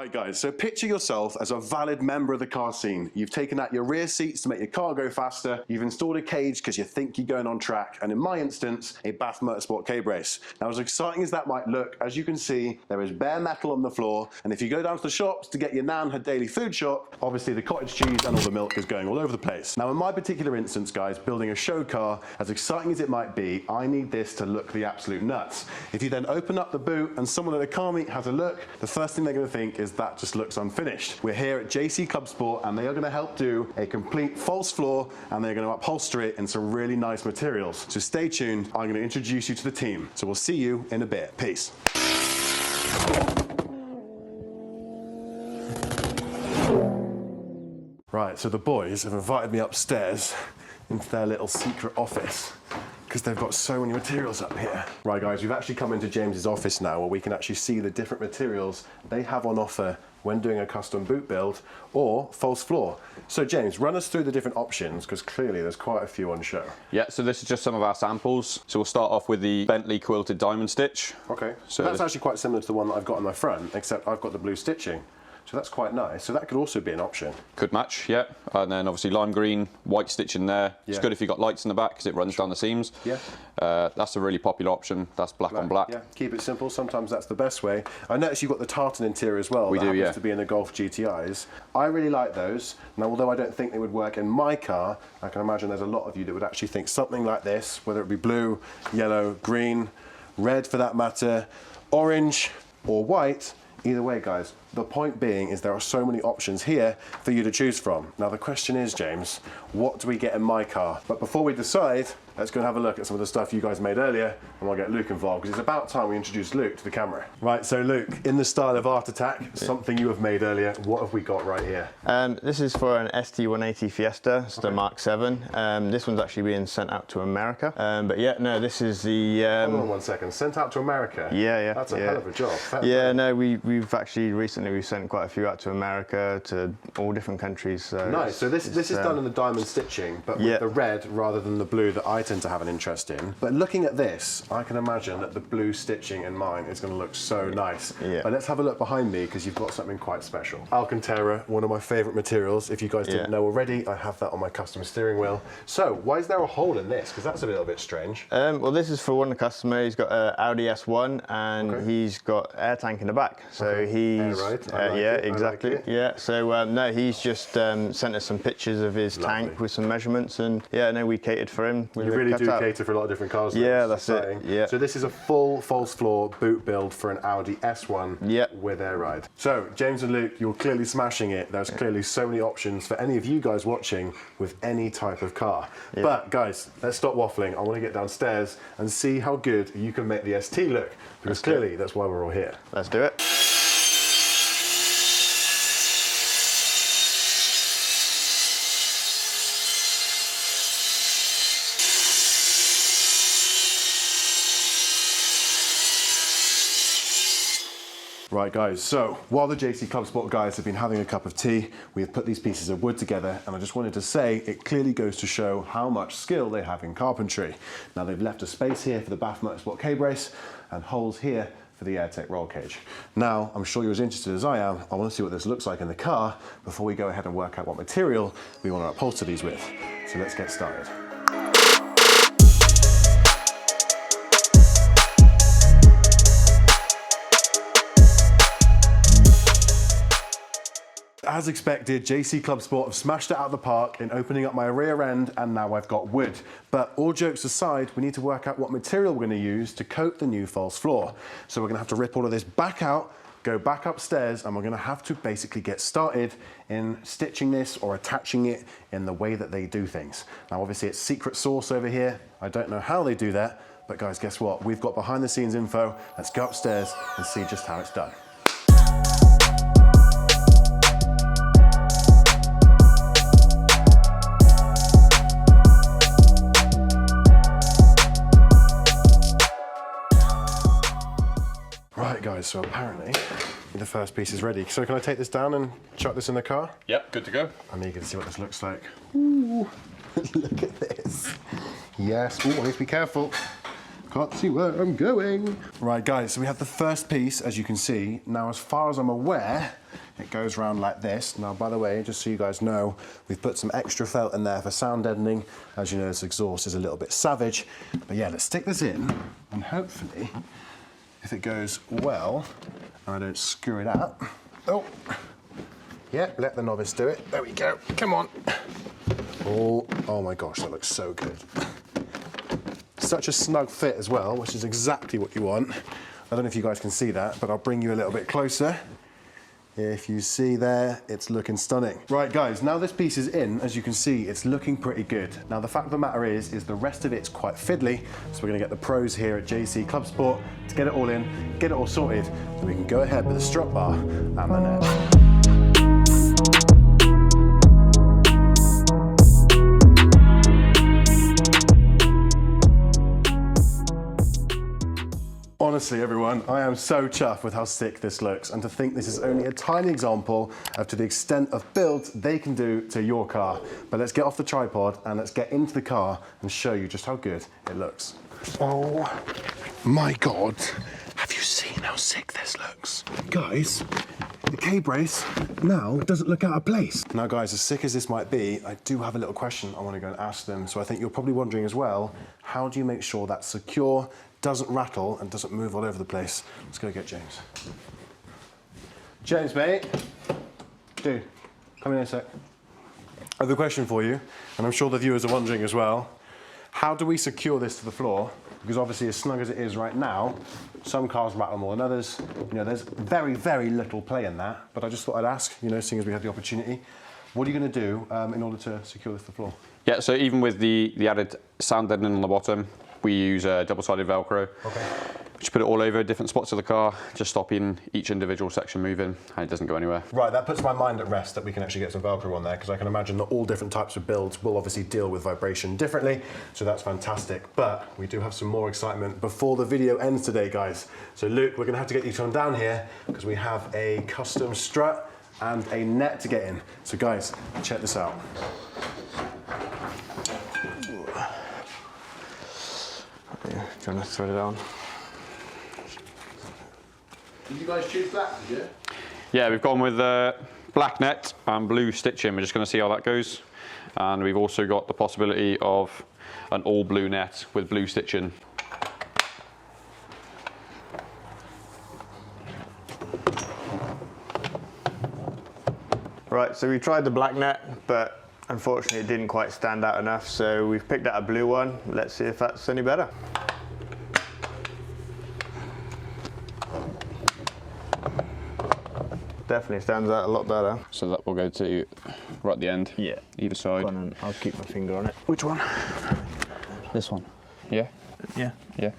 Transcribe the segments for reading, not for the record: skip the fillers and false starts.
Right guys, so picture yourself as a valid member of the car scene. You've taken out your rear seats to make your car go faster, you've installed a cage because you think you're going on track, and in my instance, a Bath Motorsport K-brace. Now as exciting as that might look, as you can see, there is bare metal on the floor, and if you go down to the shops to get your nan her daily food shop, obviously the cottage cheese and all the milk is going all over the place. Now in my particular instance guys, building a show car, as exciting as it might be, I need this to look the absolute nuts. If you then open up the boot and someone at a car meet has a look, the first thing they're going to think is that just looks unfinished. We're here at JC Clubsport and they are going to help do a complete false floor and they're going to upholster it in some really nice materials. So stay tuned, I'm going to introduce you to the team. So we'll see you in a bit. Peace. Right, so the boys have invited me upstairs into their little secret office because they've got so many materials up here. Right guys, we've actually come into James's office now where we can actually see the different materials they have on offer when doing a custom boot build or false floor. So James, run us through the different options because clearly there's quite a few on show. Yeah, so this is just some of our samples. So we'll start off with the Bentley quilted diamond stitch. Okay, so that's actually quite similar to the one that I've got on my front, except I've got the blue stitching. So that's quite nice. So that could also be an option. Could match, yeah. And then obviously lime green, white stitch in there. Yeah. It's good if you've got lights in the back because it runs down the seams. Yeah. That's a really popular option. That's black on black. Yeah, keep it simple. Sometimes that's the best way. I noticed you've got the tartan interior as well. We do, yeah. To be in the Golf GTIs. I really like those. Now, although I don't think they would work in my car, I can imagine there's a lot of you that would actually think something like this, whether it be blue, yellow, green, red for that matter, orange or white. Either way, guys, the point being is there are so many options here for you to choose from. Now the question is, James, what do we get in my car? But before we decide, let's go and have a look at some of the stuff you guys made earlier, and I'll get Luke involved, because it's about time we introduce Luke to the camera. Right, so Luke, in the style of Art Attack, something you have made earlier, what have we got right here? This is for an ST180 Fiesta, it's the Mark 7. This one's actually being sent out to America. But yeah, no, this is the... Hold on 1 second, sent out to America? Yeah. That's a hell of a job. No, we've actually recently we've sent quite a few out to America, to all different countries. So nice, so this is done in the diamond stitching, but with the red rather than the blue that I tend to have an interest in. But looking at this, I can imagine that the blue stitching in mine is going to look so nice. Yeah. But let's have a look behind me because you've got something quite special. Alcantara, one of my favourite materials. If you guys didn't know already, I have that on my custom steering wheel. So why is there a hole in this? Because that's a little bit strange. Well, this is for one of the customers. He's got an Audi S1 and he's got air tank in the back. So he's exactly. Yeah. So no, he's just sent us some pictures of his tank with some measurements, and we catered for him. You really do cater for a lot of different cars. Yeah, that's it. Yeah. So this is a full false floor boot build for an Audi S1 with air ride. So James and Luke, you're clearly smashing it. There's clearly so many options for any of you guys watching with any type of car. But guys, let's stop waffling. I want to get downstairs and see how good you can make the ST look, because clearly that's why we're all here. Let's do it. Right guys, so while the JC Clubsport guys have been having a cup of tea, we have put these pieces of wood together, and I just wanted to say it clearly goes to show how much skill they have in carpentry. Now they've left a space here for the Bath Motorsport K-brace and holes here for the AirTech roll cage. Now, I'm sure you're as interested as I am. I want to see what this looks like in the car before we go ahead and work out what material we want to upholster these with. So let's get started. As expected, JC Clubsport have smashed it out of the park in opening up my rear end, and now I've got wood. But all jokes aside, we need to work out what material we're going to use to coat the new false floor. So we're going to have to rip all of this back out, go back upstairs, and we're going to have to basically get started in stitching this or attaching it in the way that they do things. Now obviously it's secret sauce over here. I don't know how they do that, but guys, guess what? We've got behind the scenes info. Let's go upstairs and see just how it's done. Right guys, so apparently the first piece is ready. So can I take this down and chuck this in the car? Yep, good to go. I'm eager to see what this looks like. Ooh, look at this. Yes, ooh, I need to be careful. can't see where I'm going. Right guys, so we have the first piece, as you can see. Now as far as I'm aware, it goes around like this. Now by the way, just so you guys know, we've put some extra felt in there for sound deadening. As you know, this exhaust is a little bit savage. But yeah, let's stick this in, and hopefully, if it goes well, and I don't screw it up. Oh, yeah, let the novice do it. There we go, come on. Oh my gosh, that looks so good. Such a snug fit as well, which is exactly what you want. I don't know if you guys can see that, but I'll bring you a little bit closer. If you see there, it's looking stunning. Right guys, now this piece is in, as you can see, it's looking pretty good. Now the fact of the matter is the rest of it's quite fiddly, so we're gonna get the pros here at JC Clubsport to get it all in, get it all sorted, so we can go ahead with the strut bar and the net. Honestly, everyone, I am so chuffed with how sick this looks, and to think this is only a tiny example of to the extent of builds they can do to your car. But let's get off the tripod and let's get into the car and show you just how good it looks. Oh my God, have you seen how sick this looks? Guys, the K-brace now doesn't look out of place. Now guys, as sick as this might be, I do have a little question I want to go and ask them. So I think you're probably wondering as well, how do you make sure that's secure, doesn't rattle and doesn't move all over the place? Let's go get James. James, mate. Dude, come in a sec. I have a question for you, and I'm sure the viewers are wondering as well. How do we secure this to the floor? Because obviously as snug as it is right now, some cars rattle more than others. You know, there's very, very little play in that, but I just thought I'd ask, you know, seeing as we had the opportunity, what are you gonna do in order to secure this to the floor? Yeah, so even with the added sound deadening on the bottom, we use double-sided Velcro. Okay. Just put it all over different spots of the car, just stopping each individual section moving, and it doesn't go anywhere. Right, that puts my mind at rest that we can actually get some Velcro on there, because I can imagine that all different types of builds will obviously deal with vibration differently, so that's fantastic. But we do have some more excitement before the video ends today, guys. So Luke, we're gonna have to get you to come down here, because we have a custom strut and a net to get in. So guys, check this out. Trying to thread it on. Did you guys choose black, did you? Yeah, we've gone with black net and blue stitching. We're just going to see how that goes. And we've also got the possibility of an all blue net with blue stitching. Right, so we tried the black net, but unfortunately it didn't quite stand out enough, so we've picked out a blue one. Let's see if that's any better. Definitely stands out a lot better. So that will go to right at the end. Yeah. Either side. And I'll keep my finger on it. Which one? This one. Yeah? Yeah. Yeah.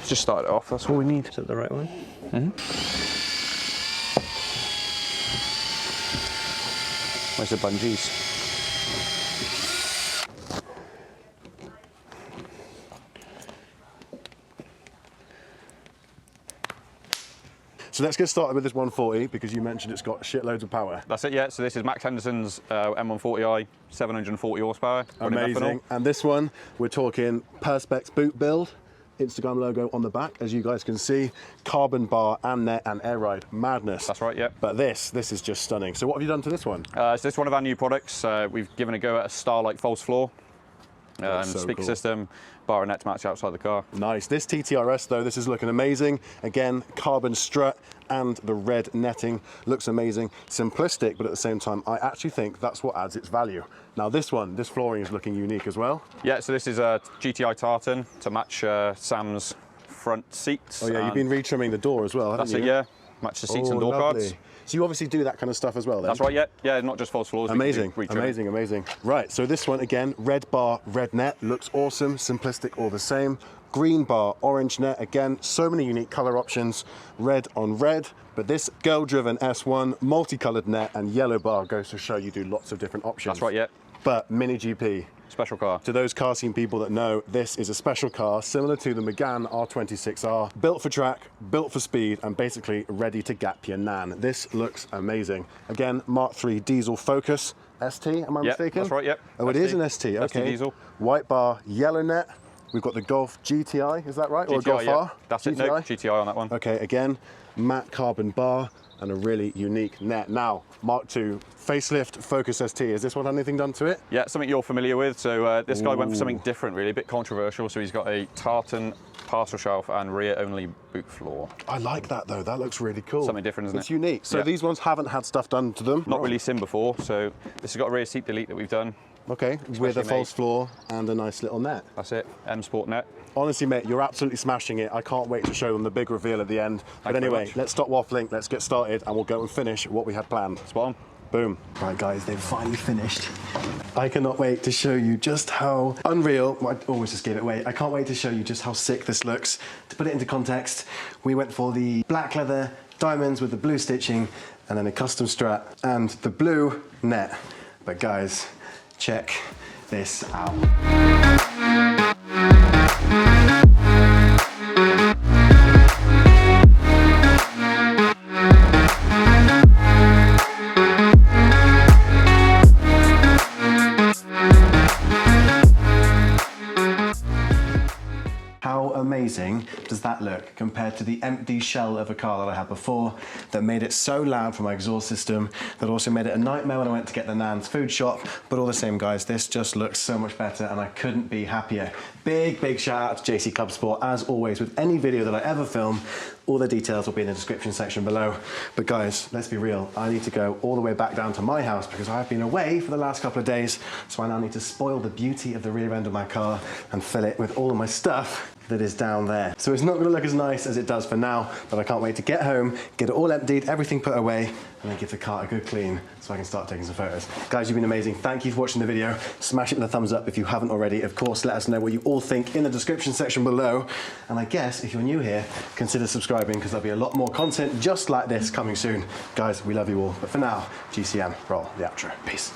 Just start it off, that's all we need. Is that the right one? Mm-hmm. Where's the bungees? So let's get started with this 140, because you mentioned it's got shitloads of power. That's it, yeah. So this is Max Henderson's M140i, 740 horsepower. Amazing. And this one, we're talking Perspex boot build, Instagram logo on the back, as you guys can see, carbon bar and net and air ride, madness. That's right, yeah. But this is just stunning. So what have you done to this one? So this is one of our new products. We've given a go at a Starlight false floor. So speaker cool. system, bar and net to match outside the car. Nice. This TTRS though, this is looking amazing. Again, carbon strut and the red netting looks amazing. Simplistic, but at the same time, I actually think that's what adds its value. Now this flooring is looking unique as well. Yeah, so this is a GTI tartan to match Sam's front seats. Oh yeah, you've been retrimming the door as well, haven't you? That's it, yeah. Match the seats and door lovely. cards. So you obviously do that kind of stuff as well then? That's right, yeah. Yeah, not just false floors. Amazing, amazing, amazing. Right, so this one again, red bar, red net, looks awesome, simplistic all the same. Green bar, orange net, again, so many unique color options, red on red. But this girl-driven S1, multicolored net and yellow bar goes to show you do lots of different options. That's right, yeah. But Mini GP. Special car. To those car scene people that know, this is a special car similar to the Megane R26R, built for track, built for speed, and basically ready to gap your nan. This looks amazing. Again, Mark III diesel Focus, ST, am I mistaken? That's right, yep. Oh, it is an ST, okay. ST diesel. White bar, yellow net. We've got the Golf GTI, is that right? GTI, or Golf yeah. R? That's it, no, GTI on that one. Okay, again, matte carbon bar and a really unique net. Now, Mark II, facelift Focus ST. Has this one had anything done to it? Yeah, something you're familiar with. So this guy went for something different, really, a bit controversial. So he's got a tartan parcel shelf and rear-only boot floor. I like that though, that looks really cool. Something different, isn't it? It's unique. So yeah. these ones haven't had stuff done to them? Not really seen before, so this has got a rear seat delete that we've done. Okay, with a false floor and a nice little net. That's it, M Sport net. Honestly, mate, you're absolutely smashing it. I can't wait to show them the big reveal at the end. But anyway, let's stop waffling, let's get started, and we'll go and finish what we had planned. Spot on. Boom. Right, guys, they've finally finished. I cannot wait to show you just how unreal, well, I almost just gave it away. I can't wait to show you just how sick this looks. To put it into context, we went for the black leather diamonds with the blue stitching, and then a custom strut and the blue net. But guys, check this out. How amazing does that look compared to the empty shell of a car that I had before that made it so loud for my exhaust system, that also made it a nightmare when I went to get the Nan's food shop. But all the same, guys, this just looks so much better and I couldn't be happier. Big shout out to JC Clubsport. As always, with any video that I ever film, all the details will be in the description section below. But guys, let's be real, I need to go all the way back down to my house because I've been away for the last couple of days, so I now need to spoil the beauty of the rear end of my car and fill it with all of my stuff that is down there. So it's not gonna look as nice as it does for now, but I can't wait to get home, get it all emptied, everything put away, and then give the car a good clean so I can start taking some photos. Guys, you've been amazing. Thank you for watching the video. Smash it with a thumbs up if you haven't already. Of course, let us know what you all think in the description section below. And I guess if you're new here, consider subscribing because there'll be a lot more content just like this coming soon. Guys, we love you all. But for now, GCM, roll the outro. Peace.